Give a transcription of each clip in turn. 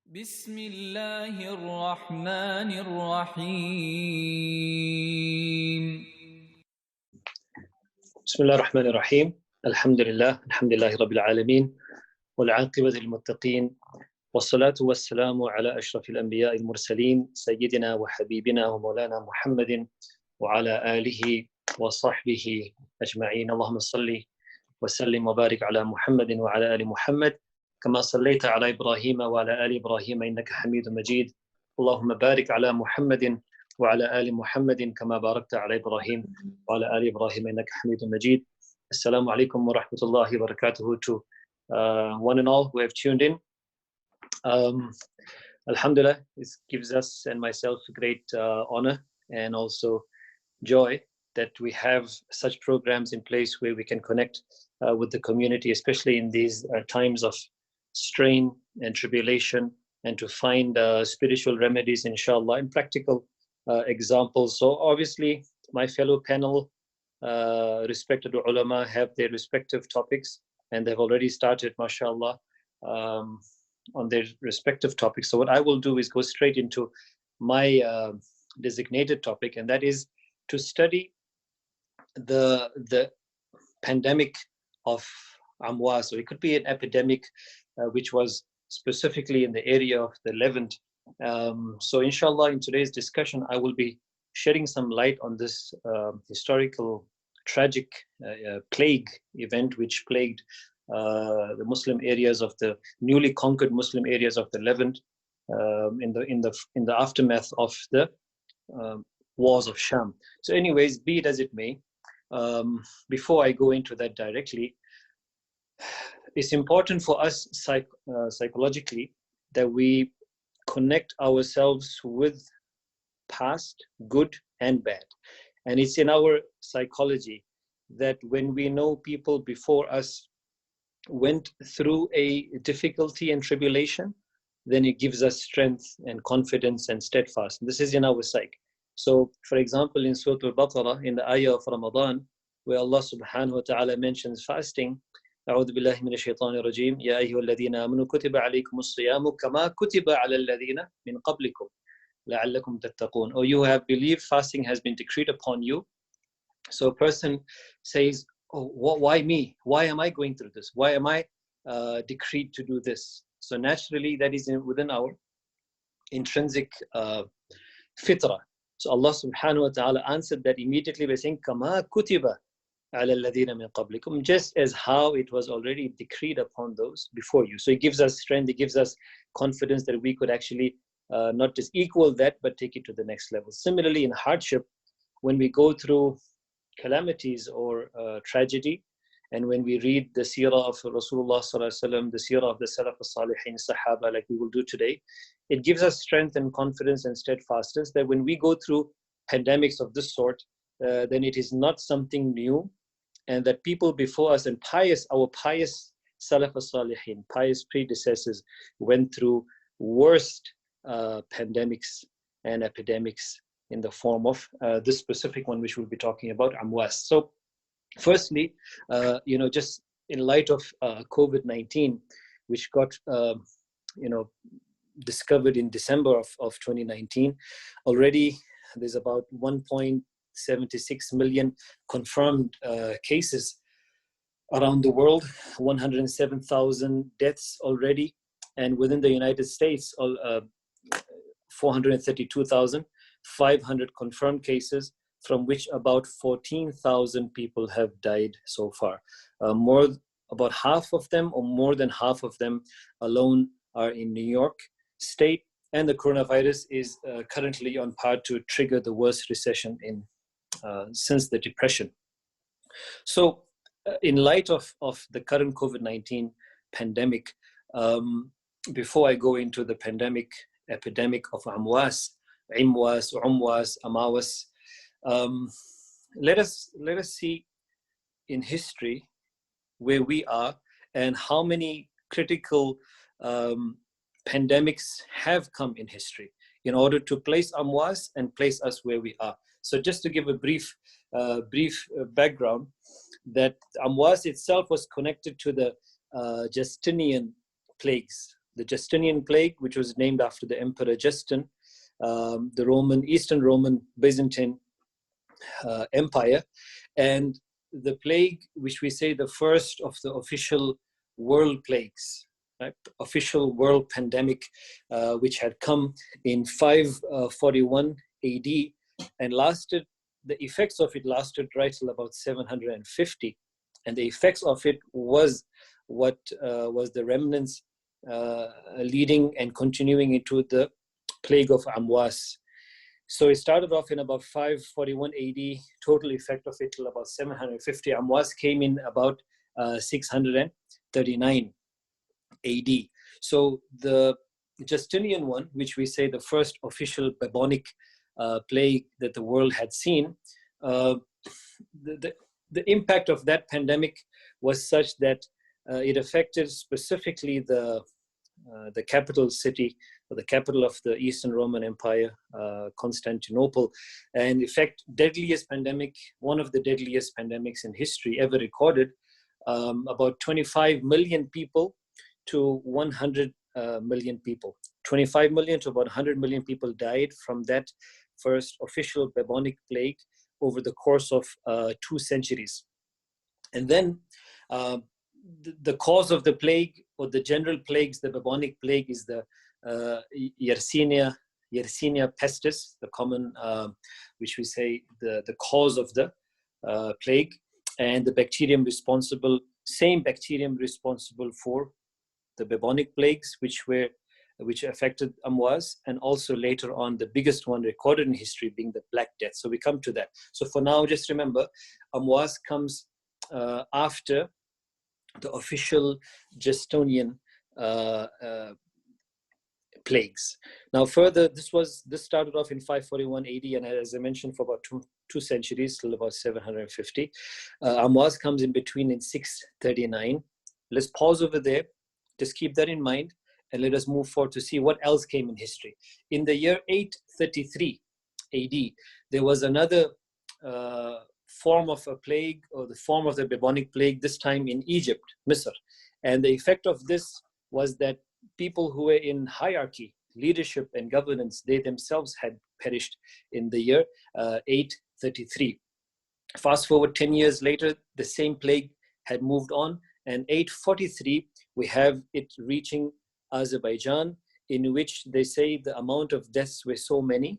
بسم الله الرحمن الرحيم بسم الله الرحمن الرحيم. الحمد لله رب العالمين والعاقبة للمتقين والصلاة والسلام على أشرف الأنبياء المرسلين سيدنا وحبيبنا ومولانا محمد وعلى آله وصحبه أجمعين. اللهم صل وسلم وبارك على محمد وعلى آل محمد كما صليت على إبراهيم وعلى آل إبراهيم إنك حميد مجيد. اللهم بارك على محمد وعلى آل محمد كما باركت على إبراهيم وعلى آل إبراهيم إنك حميد مجيد. Assalamu alaikum wa rahmatullahi wa barakatuhu to one and all who have tuned in. Alhamdulillah, this gives us and myself great honor and also joy that we have such programs in place where we can connect with the community, especially in these times of strain and tribulation, and to find spiritual remedies, inshallah, and practical examples. So obviously, my fellow panel, respected ulama, have their respective topics, and they've already started, mashallah, on their respective topics. So what I will do is go straight into my designated topic, and that is to study the pandemic of Amwas. So it could be an epidemic which was specifically in the area of the Levant. So inshallah, in today's discussion, I will be shedding some light on this historical tragic plague event which plagued the Muslim areas of the newly conquered Muslim areas of the Levant in the aftermath of the wars of Sham. So anyways, be it as it may, before I go into that directly, it's important for us psychologically that we connect ourselves with past, good and bad. And it's in our psychology that when we know people before us went through a difficulty and tribulation, then it gives us strength and confidence and steadfast. This is in our psyche. So, for example, in Surah Al-Baqarah, in the ayah of Ramadan, where Allah subhanahu wa ta'ala mentions fasting, أعوذ بالله من الشيطان الرجيم يا أيها الذين آمنوا كتب عليكم الصيام كما كتب على الذين من قبلكم لعلكم تتقون. Or you have believed, fasting has been decreed upon you. So a person says, oh, why me? Why am I going through this? Why am I decreed to do this? So naturally, that is within our intrinsic fitrah. So Allah subhanahu wa ta'ala answered that immediately by saying, كَمَا كُتِبَ عَلَى الَّذِينَ مِنْ قَبْلِكُمْ, just as how it was already decreed upon those before you. So it gives us strength, it gives us confidence that we could actually not just equal that, but take it to the next level. Similarly, in hardship, when we go through calamities or tragedy, and when we read the seerah of Rasulullah sallallahu alaihi wasallam, the seerah of the Salaf al-Salihin, Sahaba, like we will do today, it gives us strength and confidence and steadfastness that when we go through pandemics of this sort, then it is not something new, and that people before us and our pious Salaf al-Salihin, pious predecessors, went through worst pandemics and epidemics in the form of this specific one, which we'll be talking about, Amwas. So firstly, just in light of COVID-19, which got, discovered in December of 2019, already there's about 1.76 million confirmed cases around the world, 107,000 deaths already, and within the United States, 432,500 confirmed cases, from which about 14,000 people have died so far. About half of them, or more than half of them alone, are in New York State, and the coronavirus is currently on par to trigger the worst recession since the Depression. So, in light of the current COVID-19 pandemic, before I go into the epidemic of Amwas, Amawas, let us see in history where we are and how many critical pandemics have come in history in order to place Amwas and place us where we are. So just to give a brief background, that Amwas itself was connected to the Justinian plagues, the Justinian plague, which was named after the Emperor Justin, the Eastern Roman Byzantine Empire, and the plague, which we say the first of the official world plagues, right? Official world pandemic, which had come in 541 AD and lasted. The effects of it lasted right till about 750, and the effects of it was what was the remnants leading and continuing into the plague of Amwas. So it started off in about 541 AD, total effect of it till about 750. Amwas came in about 639 AD. So the Justinian one, which we say the first official bubonic plague that the world had seen, the impact of that pandemic was such that it affected specifically the capital city, or the capital of the Eastern Roman Empire, Constantinople, and in fact, deadliest pandemic, one of the deadliest pandemics in history ever recorded. About 25 million people to 100 million people. 25 million to about 100 million people died from that first official bubonic plague over the course of 2 centuries. And then the cause of the plague, or the general plagues, the bubonic plague, is the Yersinia pestis, the common, which we say the cause of the plague, and the same bacterium responsible for the bubonic plagues, which affected Amwas, and also later on the biggest one recorded in history being the Black Death. So we come to that. So for now, just remember, Amwas comes after the official Justinian plagues. Now further, this started off in 541 AD, and as I mentioned, for about two centuries, till about 750. Amwas comes in between in 639. Let's pause over there. Just keep that in mind, and let us move forward to see what else came in history. In the year 833 AD, there was another form of a plague, or the form of the bubonic plague, this time in Egypt, Misr. And the effect of this was that people who were in hierarchy, leadership and governance, they themselves had perished in the year 833. Fast forward 10 years later, the same plague had moved on, and 843, we have it reaching Azerbaijan, in which they say the amount of deaths were so many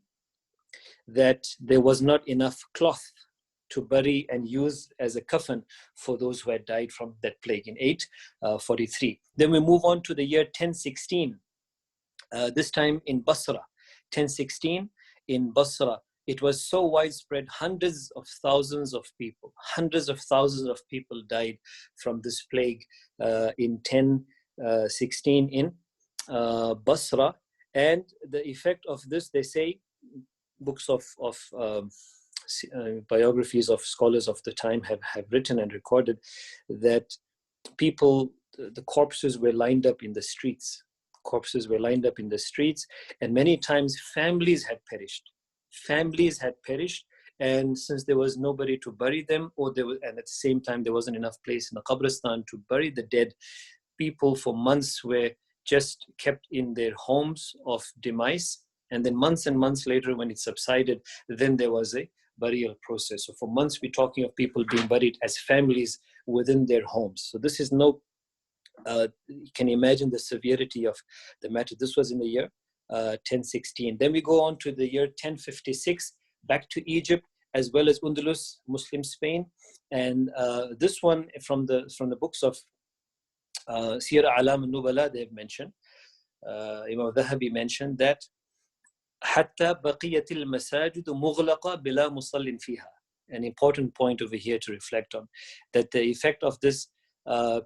that there was not enough cloth to bury and use as a coffin for those who had died from that plague in 843. Then we move on to the year 1016, this time in Basra. 1016 in Basra, it was so widespread, hundreds of thousands of people died from this plague in 1016 in Basra. And the effect of this, they say, books of biographies of scholars of the time have written and recorded that people, the corpses were lined up in the streets. And many times families had perished. And since there was nobody to bury them, and at the same time there wasn't enough place in the qabristan to bury the dead, people for months were just kept in their homes of demise. And then months and months later, when it subsided, then there was a burial process. So for months, we're talking of people being buried as families within their homes. So this is you can imagine the severity of the matter. This was in the year 1016. Then we go on to the year 1056, back to Egypt, as well as Andalus, Muslim Spain. And this one from the books of Siyar A'lam al-Nubala, they've mentioned, Imam Dhahabi mentioned that حتى بقية المساجد مغلقة بلا مصل فيها. An important point over here to reflect on, that the effect of this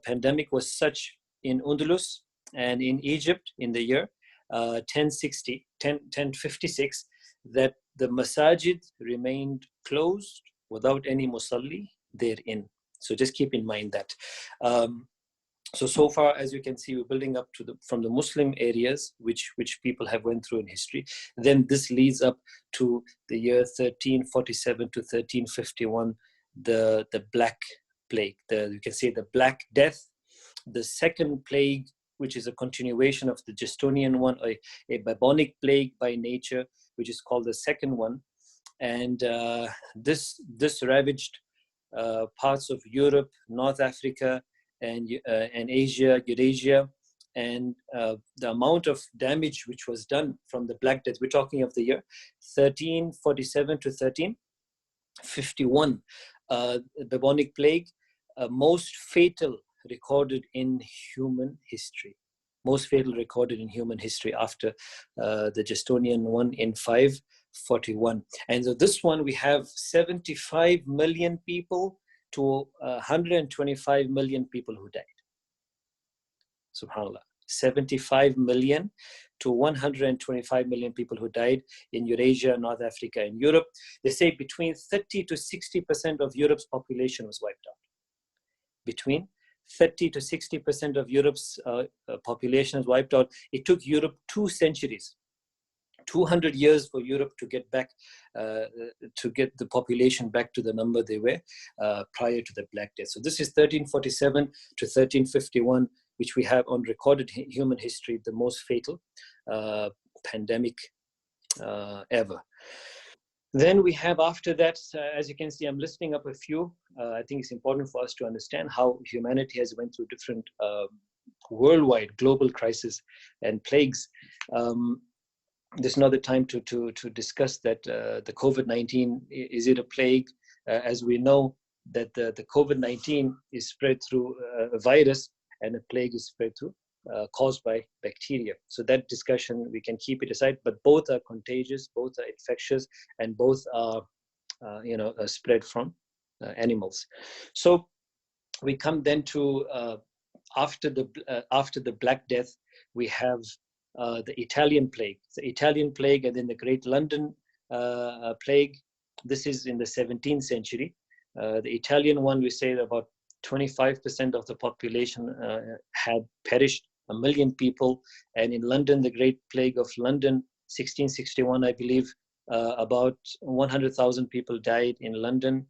pandemic was such in Andalus and in Egypt in the year 1056, that the masajid remained closed without any musalli therein. So just keep in mind that. So far, as you can see, we're building up from the Muslim areas, which people have went through in history. Then this leads up to the year 1347 to 1351, the Black Plague. You can say the Black Death. The second plague, which is a continuation of the Justinian one, a bubonic plague by nature, which is called the second one. And this ravaged parts of Europe, North Africa, and Asia, Eurasia. And the amount of damage which was done from the Black Death, we're talking of the year 1347 to 1351, bubonic plague, most fatal recorded in human history. Most fatal recorded in human history after the Justinian one in 541. And so this one, we have 75 million people to 125 million people who died. SubhanAllah. 75 million to 125 million people who died in Eurasia, North Africa, and Europe. They say between 30 to 60% of Europe's population was wiped out. Between 30 to 60% of Europe's population was wiped out. It took Europe 2 centuries, 200 years for Europe to get back, to get the population back to the number they were prior to the Black Death. So this is 1347 to 1351, which we have on recorded human history, the most fatal pandemic ever. Then we have after that, as you can see, I'm listing up a few. I think it's important for us to understand how humanity has went through different worldwide global crises and plagues. There's not the time to discuss that the COVID-19, is it a plague? As we know that the COVID-19 is spread through a virus, and a plague is spread through, caused by bacteria. So that discussion, we can keep it aside, but both are contagious, both are infectious, and both are, spread from animals. So we come then to, after the Black Death, we have the Italian plague. The Italian plague and then the Great London plague. This is in the 17th century. The Italian one, we say about 25% of the population had perished, 1 million people. And in London, the Great Plague of London, 1661, I believe, about 100,000 people died in London.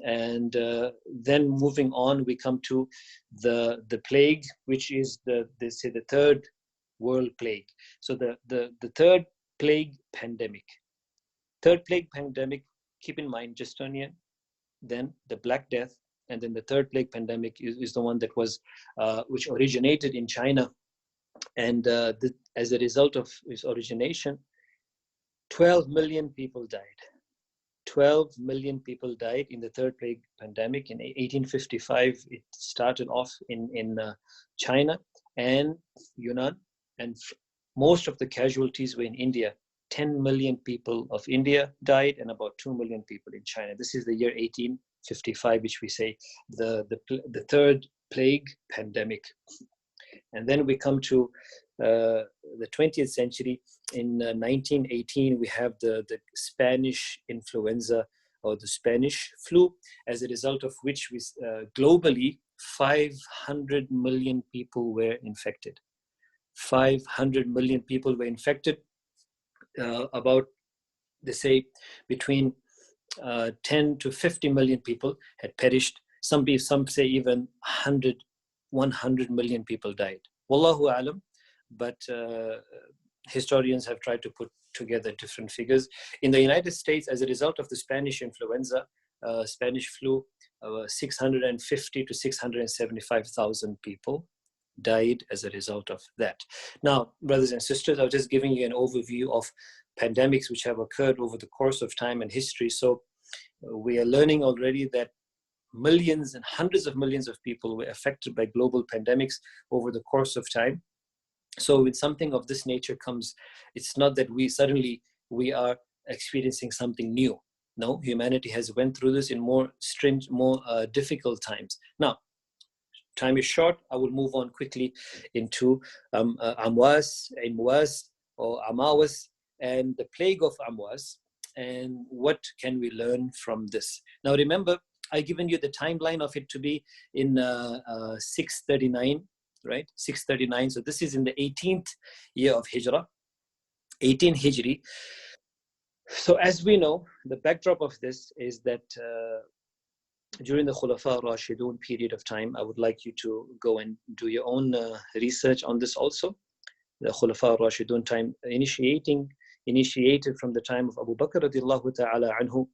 And then moving on, we come to the plague, which is they say the third world plague. So the third plague pandemic. Third plague pandemic, keep in mind, Justinian, then the Black Death, and then the third plague pandemic is the one that was, which originated in China. And as a result of its origination, 12 million people died. 12 million people died in the third plague pandemic. In 1855, it started off in China and Yunnan, and most of the casualties were in India. 10 million people of India died and about 2 million people in China. This is the year 1855, which we say the third plague pandemic. And then we come to the 20th century. In 1918, we have the Spanish influenza or the Spanish flu, as a result of which globally 500 million people were infected. 500 million people were infected. About, they say, between 10 to 50 million people had perished. Some say even 100 million people died. Wallahu alam, but historians have tried to put together different figures. In the United States, as a result of the Spanish influenza, Spanish flu, 650 to 675,000 people died as a result of that. Now, brothers and sisters, I was just giving you an overview of pandemics which have occurred over the course of time and history. So we are learning already that millions and hundreds of millions of people were affected by global pandemics over the course of time. So with something of this nature comes, it's not that we are experiencing something new. No, humanity has went through this in more difficult times. Now, time is short. I will move on quickly into Amwas, or Amwas, and the plague of Amwas, and what can we learn from this. Now remember, I've given you the timeline of it to be in 639, right? 639. So this is in the 18th year of Hijrah, 18 Hijri. So as we know, the backdrop of this is that during the Khulafa Rashidun period of time. I would like you to go and do your own research on this also. The Khulafa Rashidun time initiated from the time of Abu Bakr radiallahu ta'ala anhu.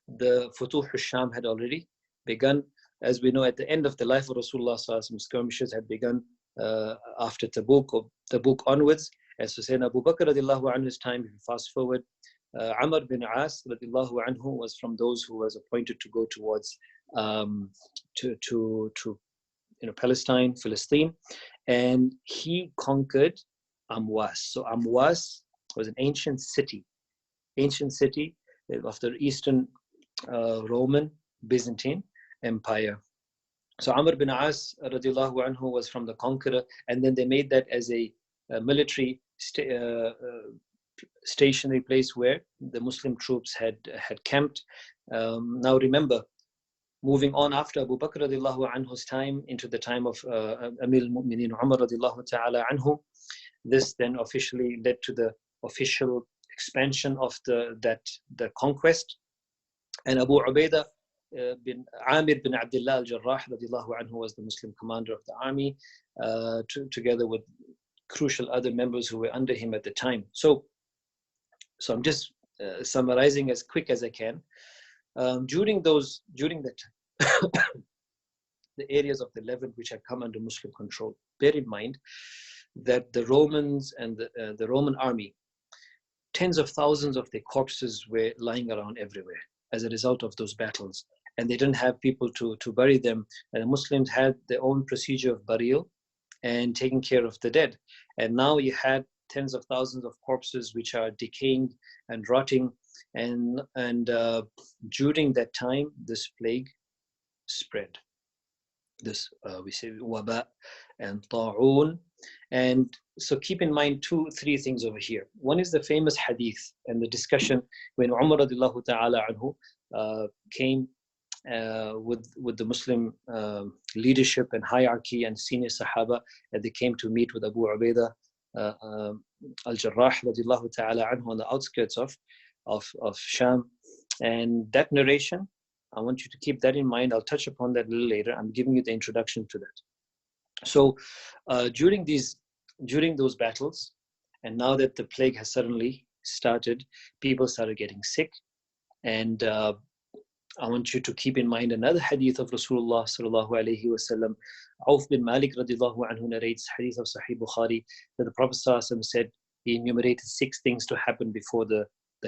The Futuh al-Sham had already begun. As we know, at the end of the life of Rasulullah sallallahu alaihi wasallam, skirmishes had begun after Tabuk, or Tabuk onwards. As to say, in Abu Bakr radiallahu anhu's time, if you fast forward, Amr bin As radiallahu anhu was from those who was appointed to go towards Palestine, Philistine, and he conquered Amwas. So Amwas was an ancient city of the Eastern Roman Byzantine Empire. So Amr bin As radiallahu anhu was from the conqueror, and then they made that as a military stationary place where the Muslim troops had camped. Now remember, moving on after Abu Bakr radiallahu anhu's time into the time of Amir al-Mu'mineen Umar radiallahu ta'ala anhu, this then officially led to the official expansion of the conquest. And Abu Ubaidah bin Amir bin Abdullah al-Jarrah radiallahu anhu was the Muslim commander of the army, together with crucial other members who were under him at the time. So I'm just summarizing as quick as I can. During that time, the areas of the Levant which had come under Muslim control, bear in mind that the Romans and the Roman army, tens of thousands of their corpses were lying around everywhere as a result of those battles, and they didn't have people to bury them, and the Muslims had their own procedure of burial and taking care of the dead. And now you had tens of thousands of corpses which are decaying and rotting, and during that time this plague spread. This we say waba and ta'un. And so keep in mind three things over here. One is the famous hadith and the discussion when Umar radiallahu ta'ala anhu came with the Muslim leadership and hierarchy and senior Sahaba, and they came to meet with Abu Ubaidah al-Jarrah radiallahu ta'ala anhu on the outskirts of Sham. And that narration, I want you to keep that in mind. I'll touch upon that a little later. I'm giving you the introduction to that. So during those battles, and now that the plague has suddenly started, people started getting sick. And I want you to keep in mind another hadith of Rasulullah sallallahu alayhi wa sallam. Auf bin Malik radiallahu anhu narrates hadith of Sahih Bukhari that the Prophet sallallahu alayhi wa sallam said, he enumerated 6 things to happen before the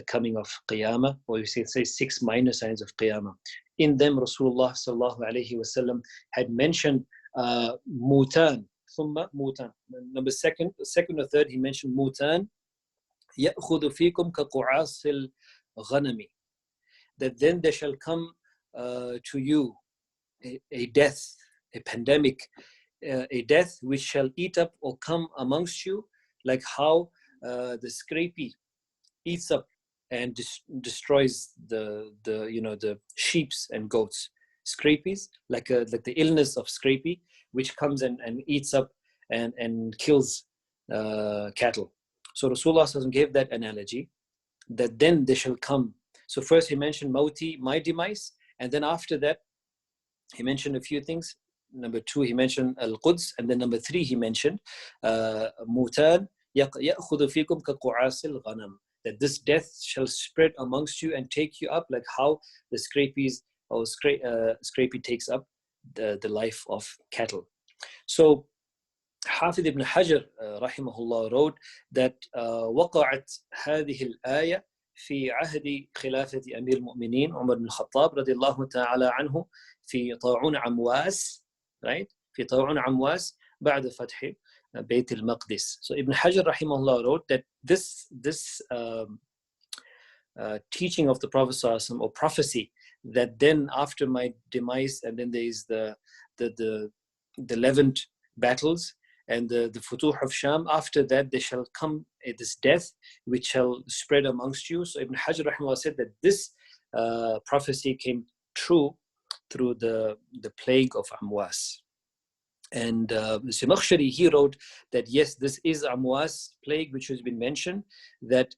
coming of Qiyamah, or you say 6 minor signs of Qiyamah. In them, Rasulullah sallallahu alayhi wa sallam had mentioned mutan, thumma mutan. Number second or third, he mentioned mutan, يأخذ فيكم كقعاص الغنم. That then there shall come to you a death, a pandemic, a death which shall eat up or come amongst you, like how the scrapie eats up and destroys the sheeps and goats. Scrapies, like the illness of scrapie, which comes and eats up and kills cattle. So Rasulullah gave that analogy, that then they shall come. So first he mentioned mauti, my demise, and then after that he mentioned a few things. Number 2, he mentioned al-Quds, and then number 3, he mentioned mutan ya'khudhu fikum kaqa'as al-ghanam, that this death shall spread amongst you and take you up like how the scrapies or scrapie takes up the life of cattle. So Hafid ibn Hajar rahimahullah wrote that وقعت هذه الآية في عهد خلافة أمير المؤمنين عمر بن الخطاب رضي الله تعالى عنه في طاعون عمواس, right? في طاعون عمواس بعد فتح بيت المقدس. So Ibn Hajar rahimahullah wrote that this teaching of the Prophet ﷺ, or prophecy, that then after my demise, and then there is the Levant battles and the Futuh of Sham, after that there shall come this death which shall spread amongst you. So Ibn Hajar rahimahullah said that this prophecy came true through the plague of Amwas. And Zamakhshari, he wrote that yes, this is Amwas plague which has been mentioned, that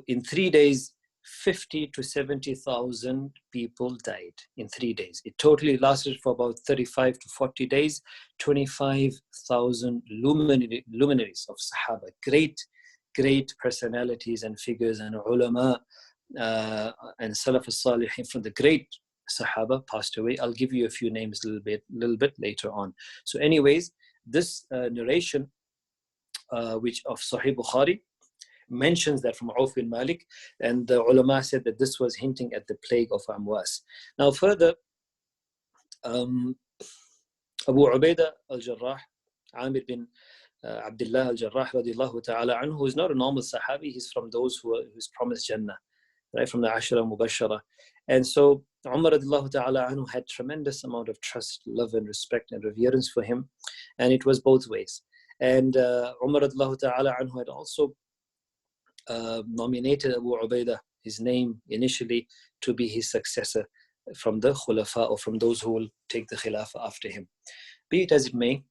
in 3 days 50 to 70,000 people died in 3 days. It totally lasted for about 35 to 40 days. 25,000 luminaries of Sahaba, great personalities and figures and ulama and Salaf al-Salihin from the great Sahaba passed away. I'll give you a few names a little bit later on. So anyways, this narration which of Sahih Bukhari mentions that from Auf bin Malik, and the ulama said that this was hinting at the plague of Amwas. Now further, Abu Ubaidah al-Jarrah, Amir bin Abdullah al-Jarrah radiallahu ta'ala anhu, who is not a normal Sahabi, he's from those who's promised Jannah, right, from the Ashara Mubashara. And so Umar radiallahu ta'ala anhu had tremendous amount of trust, love and respect and reverence for him, and it was both ways. And Umar radiallahu ta'ala anhu had also nominated Abu Ubaidah, his name initially, to be his successor from the Khulafa, or from those who will take the Khilafah after him. Be it as it may,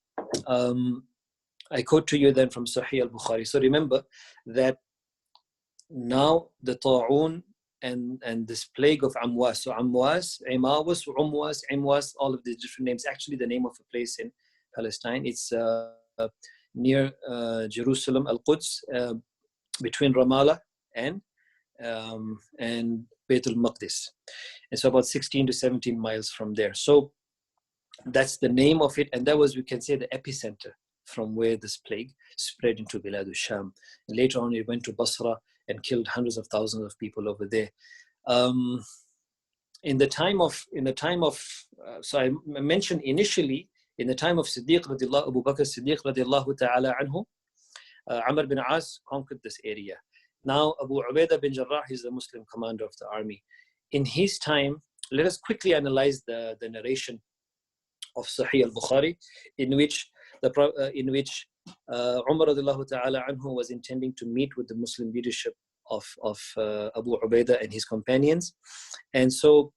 I quote to you then from Sahih al-Bukhari. So remember that now the Ta'un and this plague of Amwas. So Amwas, Imawas, Imwas, all of these different names. Actually the name of a place in Palestine. It's near Jerusalem, Al-Quds, between Ramallah and Bayt al-Maqdis. And so about 16 to 17 miles from there. So that's the name of it. And that was, we can say, the epicenter from where this plague spread into Bilad al-Sham. And later on, it went to Basra and killed hundreds of thousands of people over there. In the time of, so I mentioned initially, in the time of Siddiq radiallahu, Abu Bakr Siddiq radiallahu ta'ala anhu, Amr bin As conquered this area. Now Abu Ubaidah bin Jarrah is the Muslim commander of the army. In his time, let us quickly analyze the narration of Sahih al-Bukhari, in which Umar radiallahu ta'ala anhu was intending to meet with the Muslim leadership of Abu Ubaidah and his companions. And so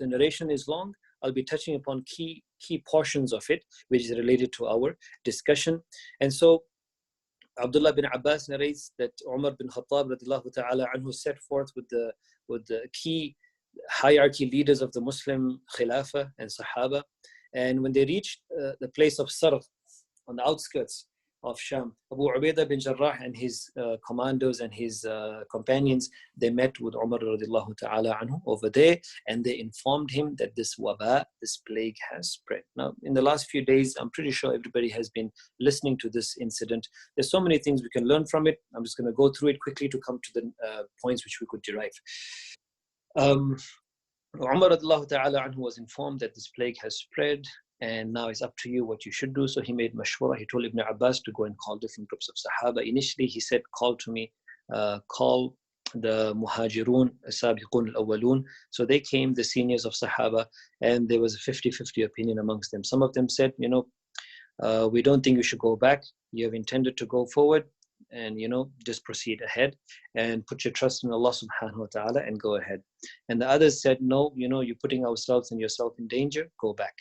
the narration is long. I'll be touching upon key portions of it, which is related to our discussion. And so Abdullah bin Abbas narrates that Umar bin Khattab radiallahu ta'ala anhu set forth with the key hierarchy leaders of the Muslim Khilafah and Sahaba. And when they reached the place of Sarf on the outskirts of Sham, Abu Ubaidah bin Jarrah and his commandos and his companions, they met with Umar radiallahu ta'ala anhu over there, and they informed him that this waba, this plague, has spread. Now, in the last few days, I'm pretty sure everybody has been listening to this incident. There's so many things we can learn from it. I'm just going to go through it quickly to come to the points which we could derive. Umar radiallahu ta'ala anhu was informed that this plague has spread, and now it's up to you what you should do. So he made mashwara. He told Ibn Abbas to go and call different groups of Sahaba. Initially, he said, call to me, call the Muhajirun, Sabiqun al-Awwalun. So they came, the seniors of Sahaba, and there was a 50-50 opinion amongst them. Some of them said, we don't think you should go back. You have intended to go forward, and just proceed ahead and put your trust in Allah subhanahu wa ta'ala and go ahead. And the others said, no, you're putting ourselves and yourself in danger, go back.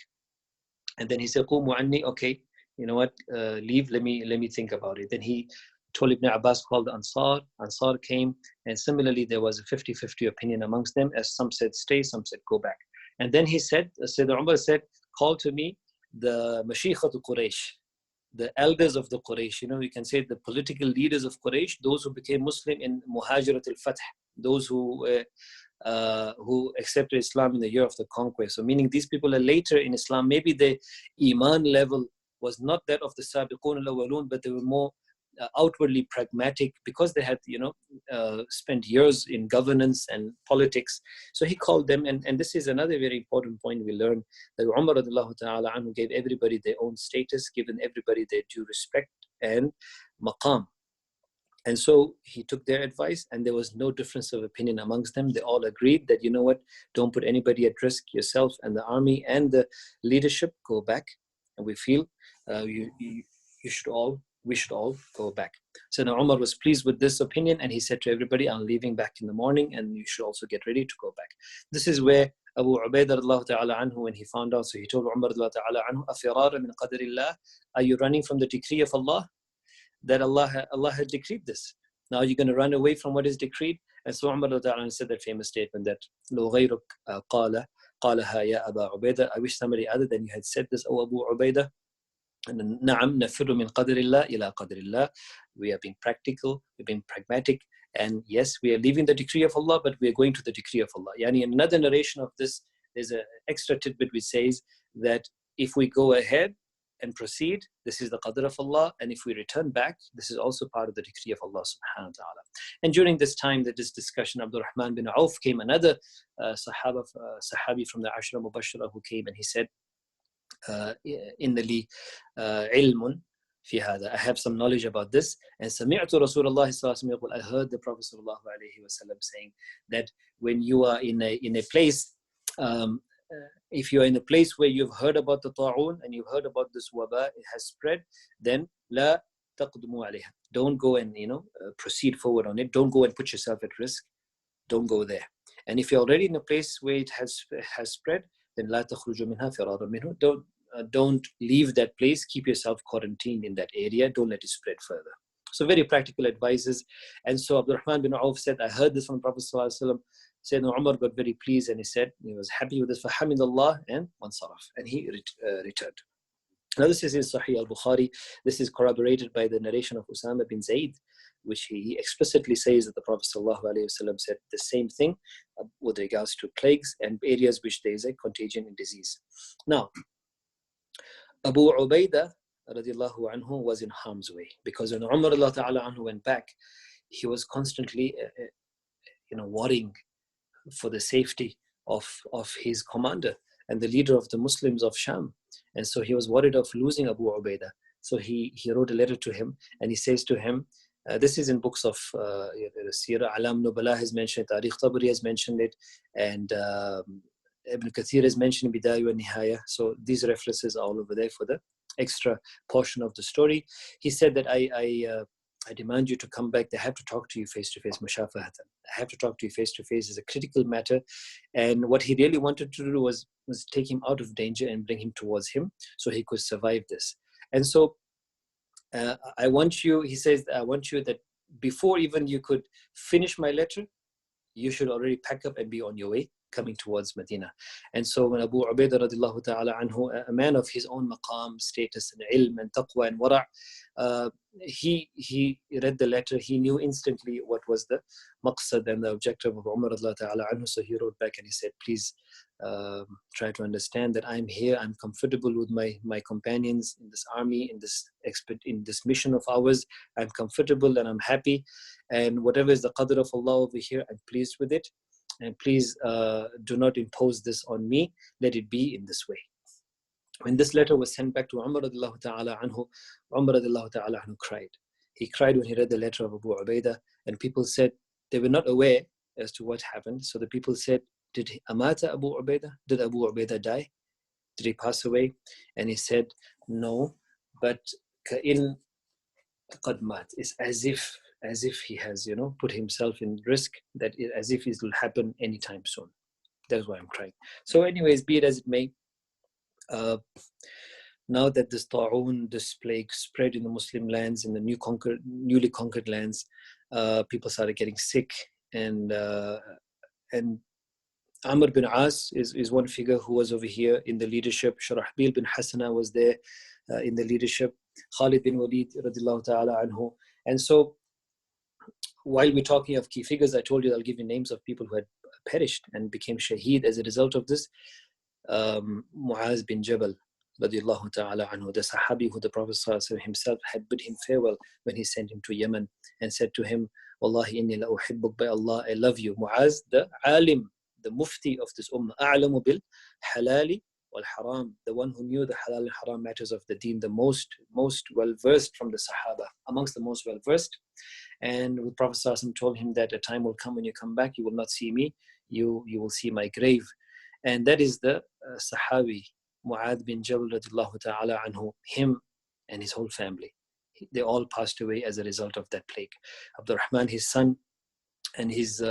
And then he said, Qumu anni, okay, you know what, leave, let me think about it. Then he told Ibn Abbas, called the Ansar. Ansar came, and similarly there was a 50-50 opinion amongst them, as some said stay, some said go back. And then he said, Sayyidina Umar said, call to me the Mashikhat Quraysh, the elders of the Quraysh, you can say the political leaders of Quraysh, those who became Muslim in Muhajirat al-Fath, those who accepted Islam in the year of the conquest. So meaning these people are later in Islam. Maybe the Iman level was not that of the Sabiqun al-Awwalun, but they were more outwardly pragmatic because they had, spent years in governance and politics. So he called them, and this is another very important point we learn, that Umar radiallahu ta'ala anhu gave everybody their own status, given everybody their due respect and maqam. And so he took their advice, and there was no difference of opinion amongst them. They all agreed that, don't put anybody at risk, yourself and the army and the leadership, go back. And we feel we should all go back. So now Umar was pleased with this opinion, and he said to everybody, I'm leaving back in the morning, and you should also get ready to go back. This is where Abu Ubaidah radiallahu ta'ala anhu, when he found out, so he told Umar radiallahu ta'ala anhu, أَفِرَارًا مِنْ قَدْرِ اللَّهِ, are you running from the decree of Allah? That Allah had decreed this. Now you're going to run away from what is decreed. And so Umar said that famous statement that لو غيرك قال قالها يا أبا عبيدة. I wish somebody other than you had said this, O Abu Ubaidah. نعم نفر من قدر الله إلى قدر الله. We are being practical, we're being pragmatic, and yes, we are leaving the decree of Allah, but we are going to the decree of Allah. Yani in another narration of this, there's an extra tidbit which says that if we go ahead and proceed, this is the qadr of Allah, and if we return back, this is also part of the decree of Allah subhanahu wa ta'ala. And during this time that this discussion, Abdul Rahman bin Auf came, another sahabi from the Ashra Mubashara, who came and he said, إن لي علم في هذا. I have some knowledge about this. And سمعت رسول الله صلى الله عليه وسلم يقول, I heard the Prophet صلى الله عليه وسلم saying that when you are in a place, if you are in a place where you've heard about the ta'un and you've heard about this waba, it has spread, then لا تقدموا عليها. Don't go and proceed forward on it. Don't go and put yourself at risk. Don't go there. And if you're already in a place where it has spread, then لا تخرجوا منها فرارا منه. Don't leave that place. Keep yourself quarantined in that area. Don't let it spread further. So very practical advices. And so Abdul Rahman bin Auf said, I heard this from the Prophet ﷺ. Sayyidina Umar got very pleased and he said, he was happy with this. فَحَمِدَ اللَّهِ and وَانْصَرَفَ. And he returned. Now this is in Sahih al-Bukhari. This is corroborated by the narration of Usama bin Zayd, which he explicitly says that the Prophet ﷺ said the same thing with regards to plagues and areas which there is a contagion and disease. Now, Abu Ubaidah radiallahu anhu was in harm's way, because when Umar radiallahu ta'ala anhu went back, he was constantly worrying for the safety of his commander and the leader of the Muslims of Sham. And so he was worried of losing Abu Ubaidah. So he wrote a letter to him and he says to him, this is in books of Sirah, Alam Nubala has mentioned it, Tariq Tabari has mentioned it, and Ibn Kathir has mentioned Bidayah wa Nihaya. So these references are all over there for the extra portion of the story. He said that I demand you to come back. They have to talk to you face to face, mushafahatan. I have to talk to you face to face. It's a critical matter. And what he really wanted to do was take him out of danger and bring him towards him so he could survive this. And so I want you, he says, I want you that before even you could finish my letter, you should already pack up and be on your way, coming towards Medina. And so when Abu Ubaidah radiallahu ta'ala anhu, a man of his own maqam, status and ilm and taqwa and wara', he read the letter. He knew instantly what was the maqsad and the objective of Umar radiallahu ta'ala anhu. So he wrote back and he said, please try to understand that I'm here. I'm comfortable with my companions in this army, in this mission of ours. I'm comfortable and I'm happy. And whatever is the qadr of Allah over here, I'm pleased with it. And please do not impose this on me. Let it be in this way. When this letter was sent back to Umar radiallahu ta'ala anhu, Umar radiallahu ta'ala anhu cried. He cried when he read the letter of Abu Ubaidah, and people said they were not aware as to what happened. So the people said, did Amata Abu Ubaidah? Did Abu Ubaidah die? Did he pass away? And he said, no, but ka'in qad mat. It's as if he has, put himself in risk, as if it will happen anytime soon. That's why I'm crying. So anyways, be it as it may, now that this ta'un, this plague spread in the Muslim lands, in the newly conquered lands, people started getting sick, and Amr bin As is one figure who was over here in the leadership. Shurahbil bin Hasana was there in the leadership. Khalid bin Walid radiallahu ta'ala anhu. And so while we're talking of key figures, I told you I'll give you names of people who had perished and became shaheed as a result of this. Muaz bin Jabal radiallahu ta'ala anhu, the Sahabi who the Prophet himself had bid him farewell when he sent him to Yemen and said to him, Wallahi inni la uhibbuk, by Allah, I love you. Muaz, the alim, the mufti of this ummah, a'lamu bil halali wal haram, the one who knew the halal and haram matters of the deen, the most well-versed from the Sahaba, amongst the most well-versed. And the Prophet told him that a time will come when you come back, you will not see me, you will see my grave. And that is the Sahabi, Mu'adh bin Jabal radiallahu ta'ala anhu, him and his whole family. They all passed away as a result of that plague. Abdul Rahman, his son, and his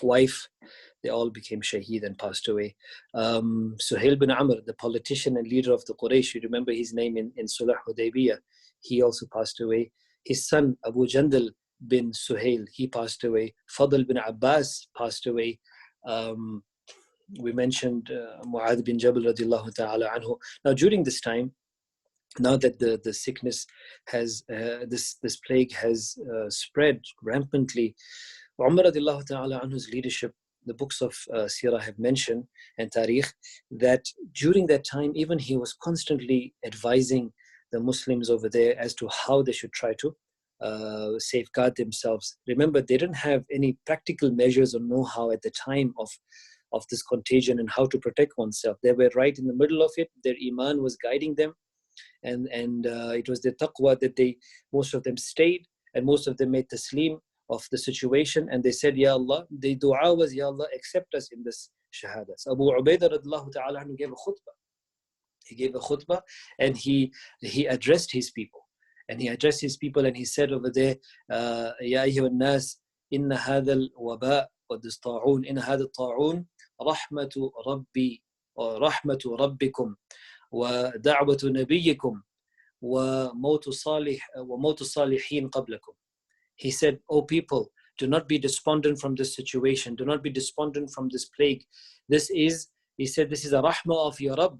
wife, they all became shaheed and passed away. Suhail bin Amr, the politician and leader of the Quraysh, you remember his name in Sulh Hudaybiyah, he also passed away. His son, Abu Jandal bin Suhail, he passed away. Fadl bin Abbas passed away. We mentioned Mu'adh bin Jabal radiallahu ta'ala anhu. Now during this time, now that the sickness has, this plague has spread rampantly, Umar radiallahu ta'ala anhu's leadership, the books of Sirah have mentioned, and Tariq, that during that time, even he was constantly advising the Muslims over there as to how they should try to safeguard themselves. Remember, they didn't have any practical measures or know-how at the time of this contagion and how to protect oneself. They were right in the middle of it. Their iman was guiding them, and it was the taqwa that most of them stayed, and most of them made taslim of the situation, and they said, Ya Allah, the dua was, Ya Allah, accept us in this shahada. So Abu Ubaidah radiallahu ta'ala anhu gave a khutbah. He gave a khutbah, and he addressed his people. And he addressed his people, and he said over there, Ya ayyuhan nas, inna hadha al-waba wa this ta'un, inna hadha al-ta'un rahmatu rabbi, or rahmatu rabbikum, wa da'watu nabiyyikum, wa mawtu salihin qablakum. He said, "O people, do not be despondent from this situation. Do not be despondent from this plague. He said, this is a rahmah of your Rabb.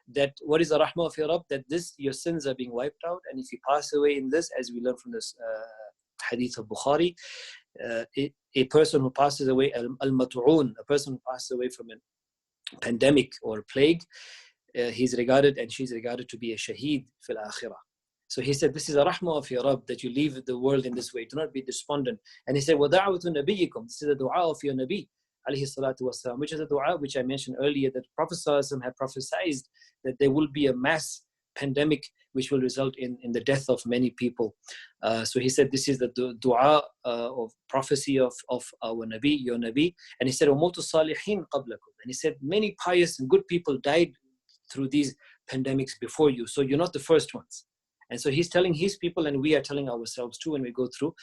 That what is the rahmah of your Rabb? That your sins are being wiped out. And if you pass away in this, as we learn from this hadith of Bukhari, a person who passes away, al-mat'un, a person who passes away from a pandemic or a plague, he's regarded and she's regarded to be a shaheed fil akhirah." So he said, this is a rahmah of your Rabb, that you leave the world in this way. Do not be despondent. And he said, وَدَعْوَةُ نَبِيِّكُمْ, this is the dua of your Nabi, alayhi salatu wasalam, which is a dua which I mentioned earlier, that Prophet ﷺ had prophesied that there will be a mass pandemic which will result in the death of many people. So he said, this is the dua of prophecy of our Nabi, your Nabi. And he said, وَمَوْتُ الصَّالِحِينَ قَبْلَكُمْ. And he said, many pious and good people died through these pandemics before you. So you're not the first ones. And so he's telling his people, and we are telling ourselves too, when we go through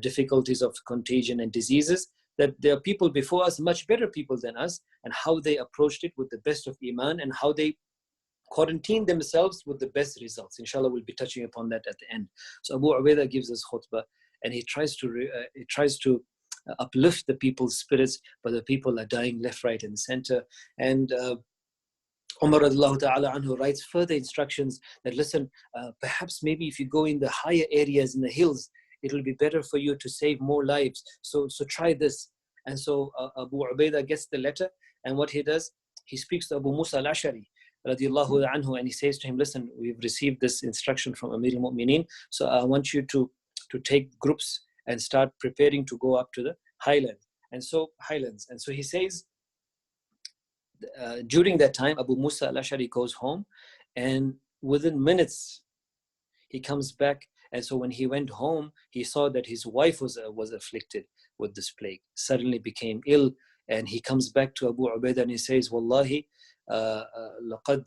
difficulties of contagion and diseases, that there are people before us, much better people than us, and how they approached it with the best of iman, and how they quarantined themselves with the best results. Inshallah, we'll be touching upon that at the end. So Abu Ubaidah gives us khutbah, and he tries to uplift the people's spirits, but the people are dying left, right, and center. And Umar radiallahu ta'ala anhu writes further instructions that, listen, perhaps maybe if you go in the higher areas, in the hills, it will be better for you to save more lives. So try this. And so Abu Ubaidah gets the letter, and what he does, he speaks to Abu Musa al-Ashari radiallahu anhu, and he says to him, listen, we've received this instruction from Amir al-Mu'mineen, so I want you to take groups and start preparing to go up to the highlands. And so he says, during that time, Abu Musa al-Ashari goes home, and within minutes he comes back. And so when he went home, he saw that his wife was afflicted with this plague, suddenly became ill. And he comes back to Abu Ubaidah and he says, Wallahi, laqad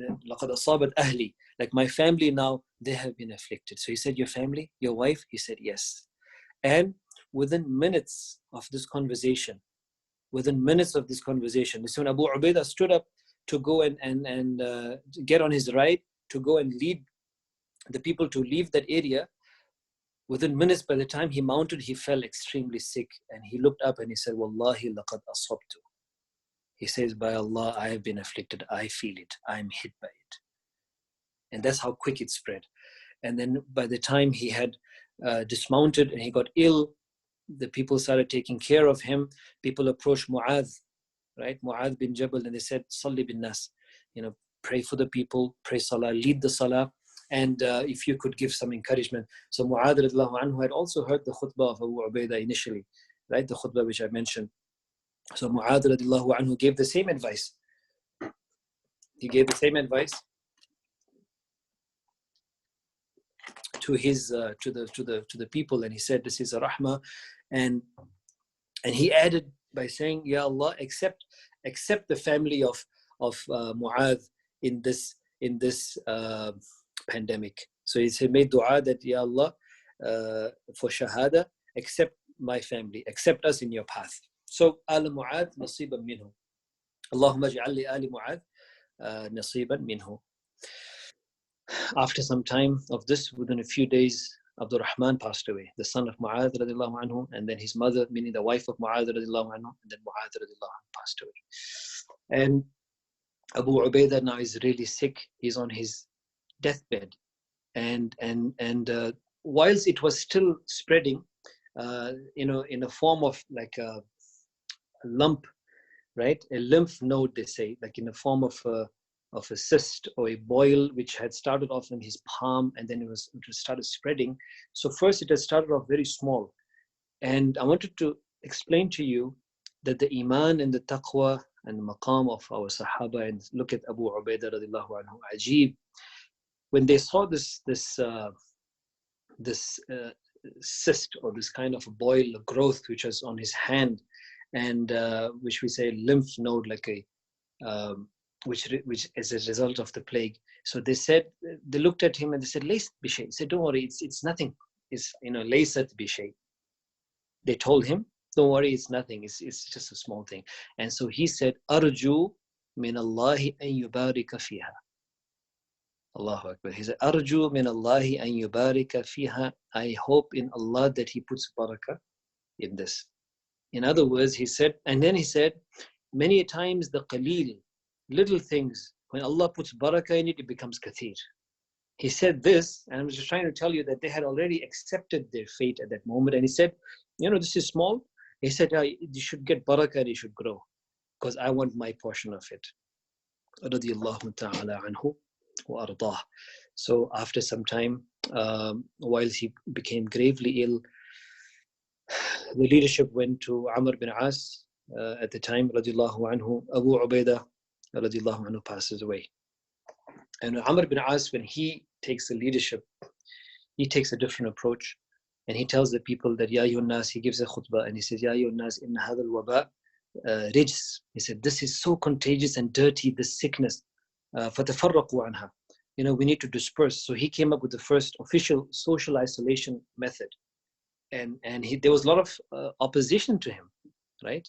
asabat ahli, like my family now, they have been afflicted. So he said, your family, your wife? He said, yes. And within minutes of this conversation, so when Abu Ubaidah stood up to go and get on his ride, to go and lead the people to leave that area, within minutes, by the time he mounted, he fell extremely sick. And he looked up and he said, Wallahi laqad asabtu. He says, by Allah, I have been afflicted. I feel it. I'm hit by it. And that's how quick it spread. And then by the time he had dismounted and he got ill, the people started taking care of him. People approached Mu'adh, right? Mu'adh bin Jabal, and they said, Salli bin Nas, pray for the people, pray salah, lead the salah, and if you could give some encouragement. So Mu'adh radiallahu anhu had also heard the khutbah of Abu Ubaidah initially, right? The khutbah which I mentioned. So Mu'adh radiallahu anhu gave the same advice. He gave the same advice to his to the people, and he said, this is a rahmah. And he added by saying, Ya Allah, accept the family of Mu'adh in this pandemic. So he said, made dua that, Ya Allah, for shahada, accept my family, accept us in your path. So Al Mu'adh nasiban minhu. Allahumma ja'al li Ali Mu'adh nasiban minhu. After some time of this, within a few days, Abdul Rahman passed away, the son of Mu'adh radiallahu anhu, and then his mother, meaning the wife of Mu'adh radiallahu anhu, and then Mu'adh radiallahu anhu passed away. And Abu Ubaidah now is really sick. He's on his deathbed. And whilst it was still spreading, in a form of like a lump, right? A lymph node, they say, like in a form of a cyst or a boil, which had started off in his palm, and then it started spreading. So first it had started off very small. And I wanted to explain to you that the iman and the taqwa and the maqam of our Sahaba, and look at Abu Ubaidah radiallahu anhu, ajib. When they saw this cyst or this kind of a boil, a growth which was on his hand, and which we say lymph node, like a which is a result of the plague. So they looked at him and they said, "Laysat bishay." He said, "Don't worry, it's nothing. It's laysat bishay." They told him, "Don't worry, it's nothing. It's just a small thing." And so he said, "Arju min Allahi an yubarika fiha." Allahu Akbar. He said, "Arju min Allahi an yubarika fiha." I hope in Allah that He puts barakah in this. In other words, he said, and then he said, many times the qaleel, little things, when Allah puts barakah in it, it becomes kathir. He said this, and I was just trying to tell you that they had already accepted their fate at that moment. And he said, this is small. He said, you should get barakah and you should grow, because I want my portion of it. Radiyallahu ta'ala anhu wa ardah. So after some time, while he became gravely ill, the leadership went to Amr bin As at the time, radiallahu anhu. Abu Ubaidah radiallahu anhu passes away. And Amr bin As, when he takes the leadership, he takes a different approach. And he tells the people that, Ya ayyuhan nas, he gives a khutbah, and he says, Ya ayyuhan nas, inna hadha al-waba rijs. He said, this is so contagious and dirty, this sickness. فَتَفَرَّقُوا عَنْهَا. We need to disperse. So he came up with the first official social isolation method. And there was a lot of opposition to him, right?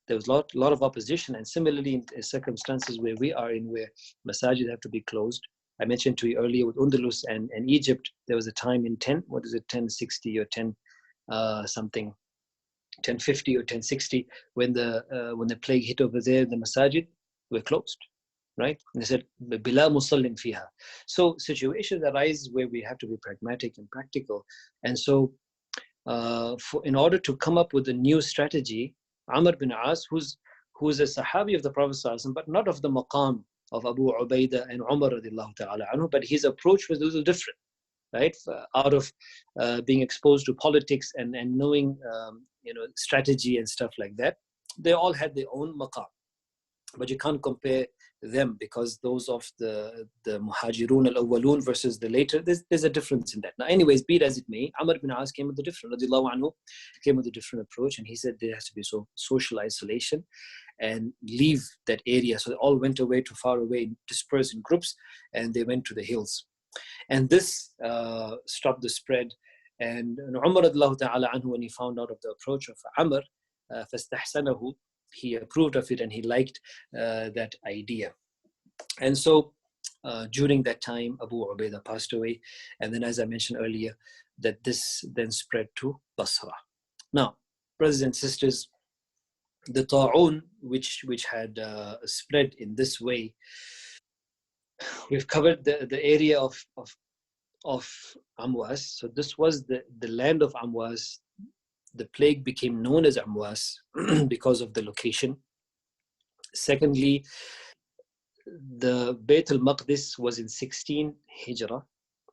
There was a lot of opposition. And similarly, in circumstances where we are in, where masajid have to be closed. I mentioned to you earlier with Andalus and Egypt, there was a time in 1060 or 10 something, 1050 or 1060, when the plague hit over there, the masajid were closed, right? And they said, "Bila musallin fiha." So situations arise where we have to be pragmatic and practical. And so in order to come up with a new strategy, Amr bin As, who's a Sahabi of the Prophet ﷺ, but not of the maqam of Abu Ubaidah and Umar radiallahu ta'ala anhu, but his approach was a little different, right? Out of being exposed to politics and knowing strategy and stuff like that, they all had their own maqam. But you can't compare them, because those of the muhajirun al-awwalun versus the later, there's a difference in that. Now anyways, be it as it may, Amr bin As came with a different approach, and he said there has to be social isolation and leave that area. So they all went away to far away, dispersed in groups, and they went to the hills. And this stopped the spread. And Umar radiallahu ta'ala anhu, when he found out of the approach of Amr, فَاسْتَحْسَنَهُ, he approved of it and he liked that idea. And so during that time, Abu Ubaidah passed away. And then, as I mentioned earlier, that this then spread to Basra. Now, brothers and sisters, the ta'un, which had spread in this way, we've covered the area of Amwas. So this was the land of Amwas. The plague became known as Amwas because of the location. Secondly, the Bayt al-Maqdis was in 16 Hijrah,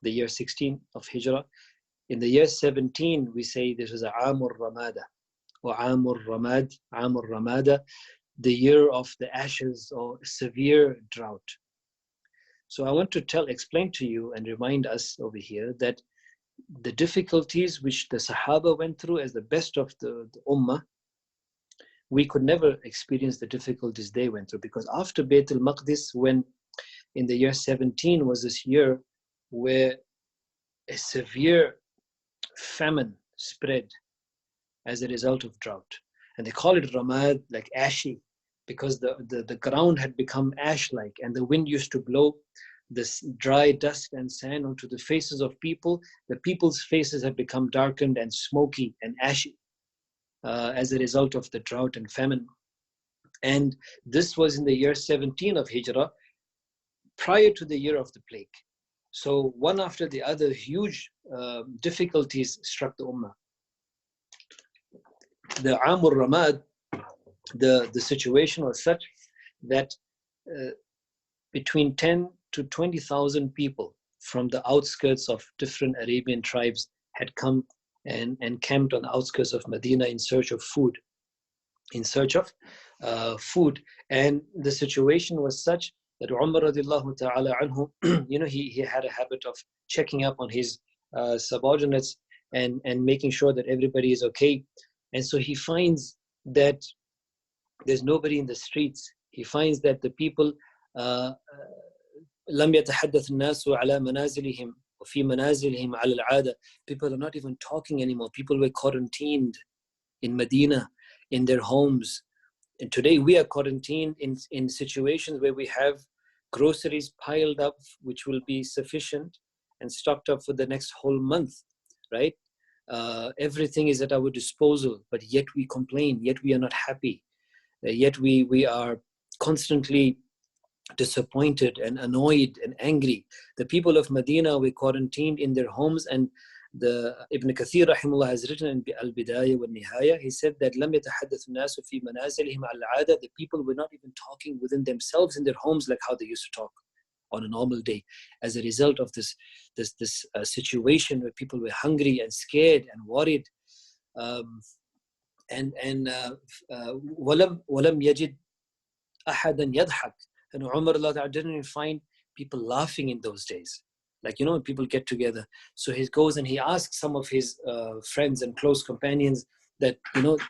the year 16 of Hijrah. In the year 17, we say this was Amur Ramada, or Amur Ramada, the year of the ashes or severe drought. So I want to explain to you and remind us over here that the difficulties which the Sahaba went through as the best of the Ummah, we could never experience the difficulties they went through, because after Bayt al-Maqdis, when in the year 17 was this year where a severe famine spread as a result of drought. And they call it Ramad, like ashy, because the ground had become ash-like, and the wind used to blow this dry dust and sand onto the faces of people. The people's faces have become darkened and smoky and ashy as a result of the drought and famine. And this was in the year 17 of Hijrah, prior to the year of the plague. So one after the other, huge difficulties struck the Ummah. The Amur Ramad, the situation was such that between 10 to 20,000 people from the outskirts of different Arabian tribes had come and camped on the outskirts of Medina in search of food. And the situation was such that Umar radiallahu ta'ala anhu, he had a habit of checking up on his subordinates and making sure that everybody is okay. And so he finds that there's nobody in the streets. He finds that the people لم يتحدث الناس على منازلهم وفي منازلهم على العادة. People are not even talking anymore. People were quarantined in Medina, in their homes. And today we are quarantined in situations where we have groceries piled up, which will be sufficient and stocked up for the next whole month, right? Everything is at our disposal, but yet we complain, yet we are not happy, yet we are constantly disappointed and annoyed and angry. The people of Medina were quarantined in their homes, and the Ibn Kathir rahimullah has written in Al-Bidayah wa Nihaya, he said that لم يتحدث الناس في منازلهم على العادة. The people were not even talking within themselves in their homes like how they used to talk on a normal day, as a result of this situation where people were hungry and scared and worried. ولم يجد أحدا يضحك. And Umar didn't find people laughing in those days. Like, when people get together. So he goes and he asks some of his friends and close companions that,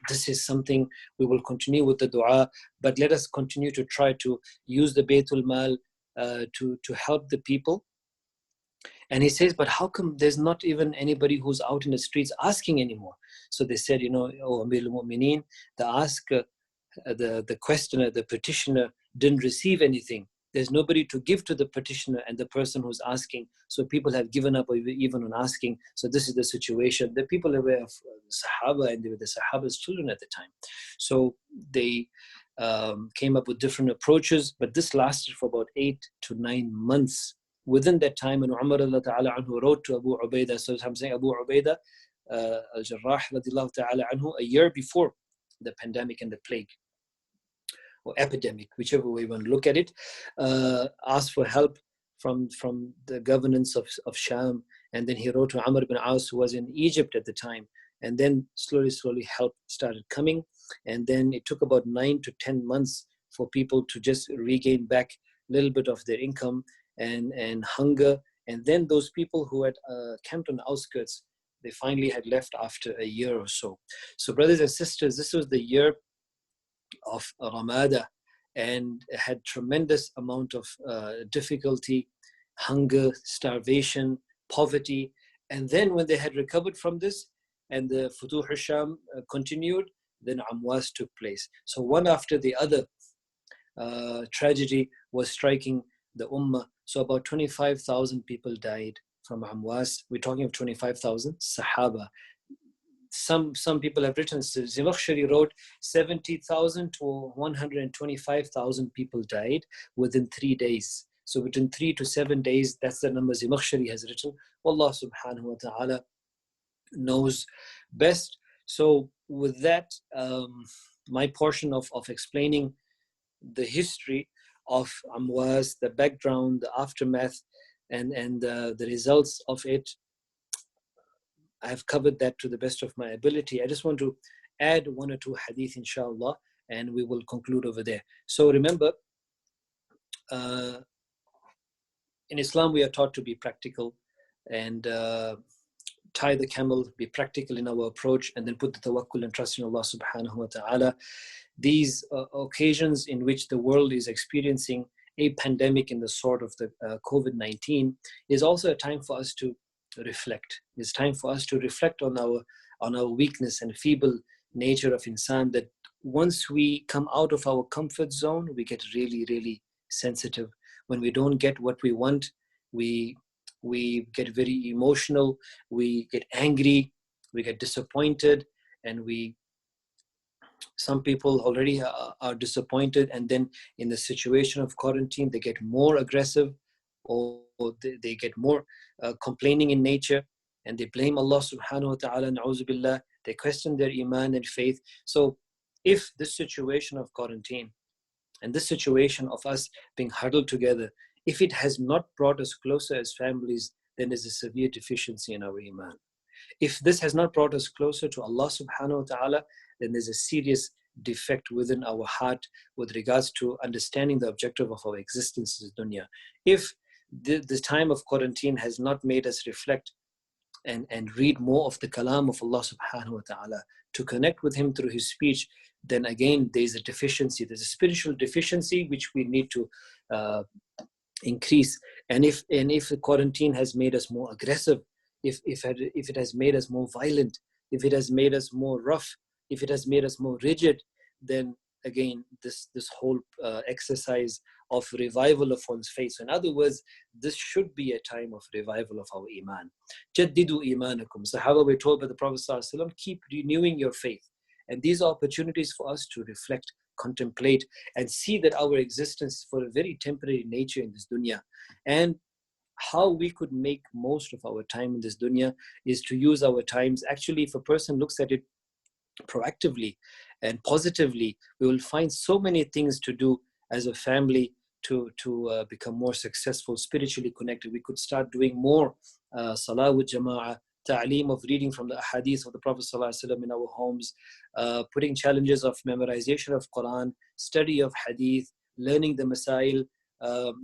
this is something we will continue with the dua, but let us continue to try to use the Baytul Mal to help the people. And he says, but how come there's not even anybody who's out in the streets asking anymore? So they said, oh Amir al-Mu'mineen, the questioner, the petitioner didn't receive anything. There's nobody to give to the petitioner and the person who's asking. So people have given up even on asking. So this is the situation. The people were of Sahaba, and they were the Sahaba's children at the time. So they came up with different approaches, but this lasted for about 8 to 9 months. Within that time, and Umar ta'ala anhu wrote to Abu Ubaidah, so I'm saying Abu Ubaidah al-Jarrah radiallahu ta'ala anhu, a year before the pandemic and the plague, or epidemic, whichever way you want to look at it, asked for help from the governance of Sham. And then he wrote to Amr ibn As, who was in Egypt at the time. And then slowly help started coming. And then it took about 9 to 10 months for people to just regain back a little bit of their income and hunger. And then those people who had camped on the outskirts, they finally had left after a year or so. So brothers and sisters, this was the year of Ramada, and had tremendous amount of difficulty, hunger, starvation, poverty. And then when they had recovered from this and the Futuh al-Sham continued, then Amwas took place. So one after the other tragedy was striking the Ummah. So about 25,000 people died from Amwas. We're talking of 25,000 Sahaba. Some people have written, Zamakhshari wrote 70,000 to 125,000 people died within 3 days. So between 3 to 7 days, that's the number Zamakhshari has written. Allah subhanahu wa ta'ala knows best. So with that, my portion of explaining the history of Amwas, the background, the aftermath, and the results of it, I have covered that to the best of my ability. I just want to add 1 or 2 hadith, inshallah, and we will conclude over there. So remember, in Islam, we are taught to be practical and tie the camel, be practical in our approach, and then put the tawakkul and trust in Allah subhanahu wa ta'ala. These occasions in which the world is experiencing a pandemic in the sort of the COVID-19 is also a time for us to reflect. It's time for us to reflect on our weakness and feeble nature of insan, that once we come out of our comfort zone, we get really, really sensitive. When we don't get what we want, we get very emotional, we get angry, we get disappointed, and some people already are disappointed, and then in the situation of quarantine they get more aggressive, or they get more complaining in nature, and they blame Allah subhanahu wa ta'ala, na'udzu billah. They question their iman and faith. So if this situation of quarantine and this situation of us being huddled together, if it has not brought us closer as families, then there's a severe deficiency in our iman. If this has not brought us closer to Allah subhanahu wa ta'ala, then there's a serious defect within our heart with regards to understanding the objective of our existence in dunya. If the time of quarantine has not made us reflect and read more of the kalam of Allah subhanahu wa ta'ala, to connect with Him through His speech, then again there's a deficiency, there's a spiritual deficiency which we need to increase. And if the quarantine has made us more aggressive, if it has made us more violent, if it has made us more rough, if it has made us more rigid, then again this whole exercise of revival of one's faith. So in other words, this should be a time of revival of our iman. Jaddidu imanakum. Sahaba were told by the Prophet ﷺ, keep renewing your faith. And these are opportunities for us to reflect, contemplate, and see that our existence is for a very temporary nature in this dunya. And how we could make most of our time in this dunya is to use our times. Actually, if a person looks at it proactively and positively, we will find so many things to do as a family to become more successful, spiritually connected. We could start doing more salah with jama'ah, ta'aleem of reading from the hadith of the Prophet ﷺ in our homes, putting challenges of memorization of Quran, study of hadith, learning the masail,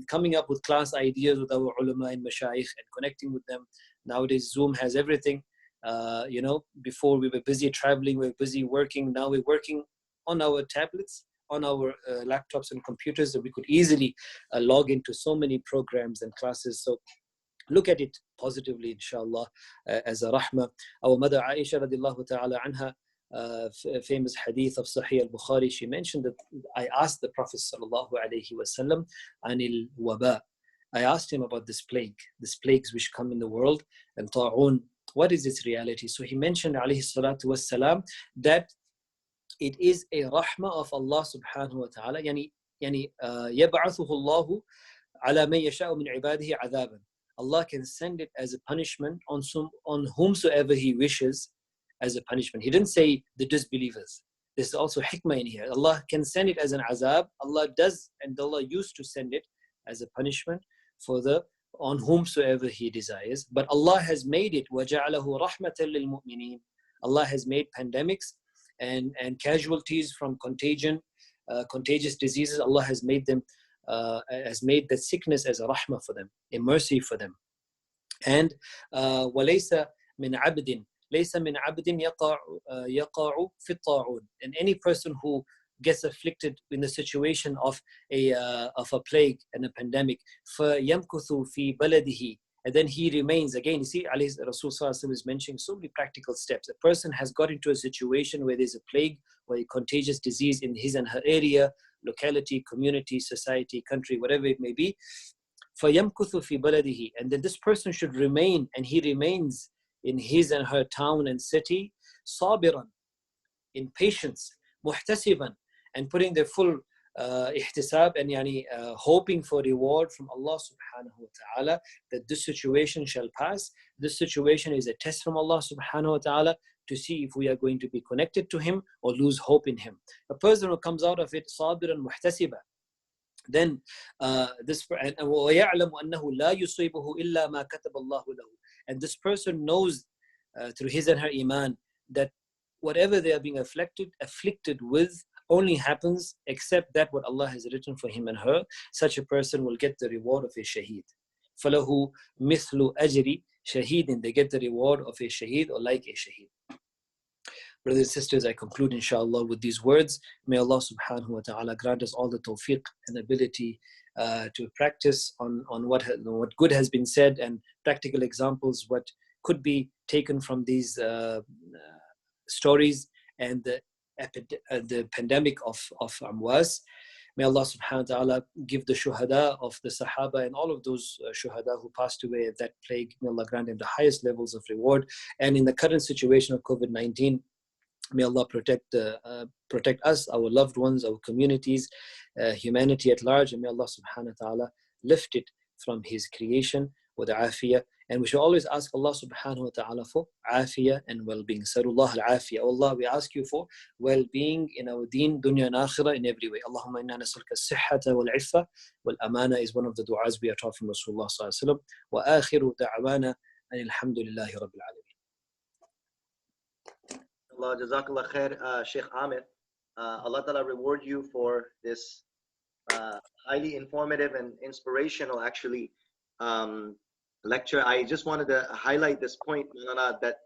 coming up with class ideas with our ulama and mashayikh and connecting with them. Nowadays Zoom has everything. Before we were busy traveling, we were busy working. Now we're working on our tablets, on our laptops and computers, that we could easily log into so many programs and classes. So look at it positively, inshallah, as a rahmah. Our mother Aisha radiallahu ta'ala anha, famous hadith of Sahih al-Bukhari, she mentioned that I asked the Prophet sallallahu alayhi wasallam anil waba. I asked him about these plagues which come in the world, and ta'un, what is its reality? So he mentioned alayhi salatu wassalam that it is a rahmah of Allah subhanahu wa ta'ala, yani yab'athuhu Allahu ala man yasha'u min ibadihi adhaban. Allah can send it as a punishment on whomsoever He wishes as a punishment. He didn't say the disbelievers. There's also hikmah in here. Allah can send it as an azab. Allah does, and Allah used to send it as a punishment on whomsoever He desires. But Allah has made it وَجَعَلَهُ رَحْمَةً لِلْمُؤْمِنِينَ. Allah has made pandemics and casualties from contagious diseases. Allah has made that sickness as a rahmah for them, a mercy for them. And وَلَيْسَ مِنْ عَبْدٍ لَيْسَ مِنْ عَبْدٍ يَقَعُ فِي الطَّاعُونَ. And any person who gets afflicted in the situation of a plague and a pandemic, فَيَمْكُثُ فِي بَلَدِهِ, and then he remains. Again, you see, Rasul is mentioning so many practical steps. A person has got into a situation where there's a plague or a contagious disease in his and her area, locality, community, society, country, whatever it may be. فَيَمْكُثُ فِي بَلَدِهِ, and then this person should remain, and he remains in his and her town and city, صَابِرًا, in patience, muhtasiban, and putting their full ihtisab and hoping for reward from Allah subhanahu wa ta'ala, that this situation shall pass. This situation is a test from Allah subhanahu wa ta'ala to see if we are going to be connected to Him or lose hope in Him. A person who comes out of it sabiran muhtasiba, then وَيَعْلَمُ أَنَّهُ لَا يُصِيبُهُ إِلَّا مَا كَتَبَ اللَّهُ لَهُ. And this person knows through his and her iman that whatever they are being afflicted with only happens except that what Allah has written for him and her. Such a person will get the reward of a shaheed. فَلَهُ مِثْلُ أَجْرِ شَهِيدٍ. They get the reward of a shaheed or like a shaheed. Brothers and sisters, I conclude inshallah with these words. May Allah subhanahu wa ta'ala grant us all the tawfiq and ability to practice on what good has been said, and practical examples, what could be taken from these stories and the pandemic of Amwas. May Allah subhanahu wa ta'ala give the shuhada of the Sahaba and all of those shuhada who passed away at that plague. May Allah grant them the highest levels of reward. And in the current situation of COVID-19, may Allah protect us, our loved ones, our communities, humanity at large. And may Allah subhanahu wa ta'ala lift it from His creation with afiyah. And we should always ask Allah subhanahu wa ta'ala for afiyah and well-being. Sarullah al-afiyah. Oh Allah, we ask you for well-being in our deen, dunya and akhirah, in every way. Allahumma inna nas'aluka as-sihhata wal-'iffa wal-amana is one of the du'as we are taught from Rasulullah sallallahu alaihi wasallam. Wa akhiru da'wana and alhamdulillahi rabbil alameen. Allah, Jazakallah khair, Sheikh Aamir. Allah Ta'ala reward you for this highly informative and inspirational, actually, lecture. I just wanted to highlight this point, Maulana, that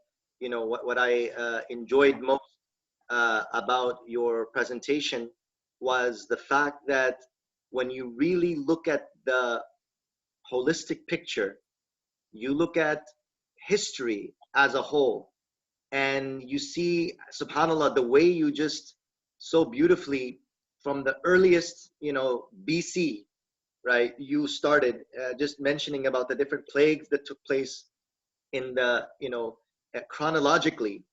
what I enjoyed most about your presentation was the fact that when you really look at the holistic picture, you look at history as a whole, and you see, subhanallah, the way you just so beautifully from the earliest, BC, right? You started just mentioning about the different plagues that took place in the, chronologically